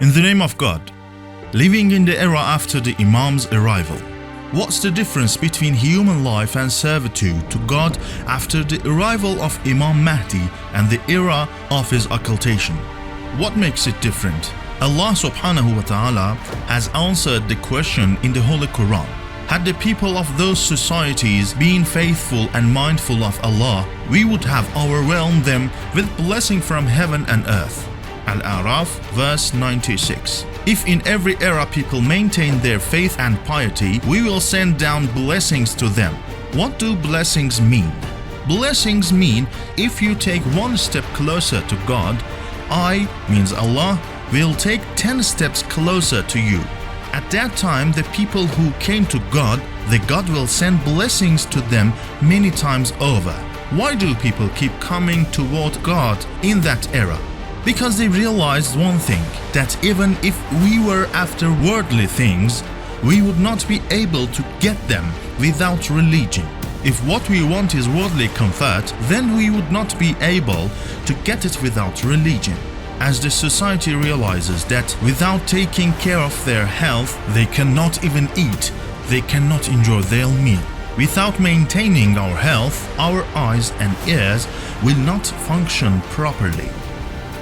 In the name of God, living in the era after the Imam's arrival. What's the difference between human life and servitude to God after the arrival of Imam Mahdi and the era of his occultation? What makes it different? Allah subhanahu wa ta'ala has answered the question in the Holy Quran. Had the people of those societies been faithful and mindful of Allah, we would have overwhelmed them with blessing from heaven and earth. Al-Araf, verse 96. If in every era people maintain their faith and piety, we will send down blessings to them. What do blessings mean? Blessings mean if you take one step closer to God, I, means Allah, will take 10 steps closer to you. At that time, the people who came to God, the God will send blessings to them many times over. Why do people keep coming toward God in that era? Because they realized one thing, that even if we were after worldly things, we would not be able to get them without religion. If what we want is worldly comfort, then we would not be able to get it without religion. As the society realizes that without taking care of their health, they cannot even eat, they cannot enjoy their meal. Without maintaining our health, our eyes and ears will not function properly.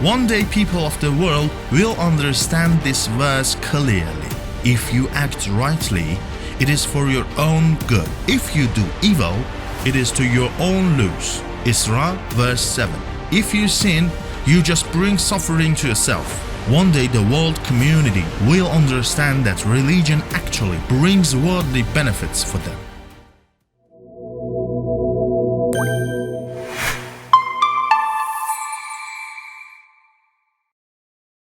One day people of the world will understand this verse clearly. If you act rightly, it is for your own good. If you do evil, it is to your own loss. Isra, verse 7. If you sin, you just bring suffering to yourself. One day the world community will understand that religion actually brings worldly benefits for them.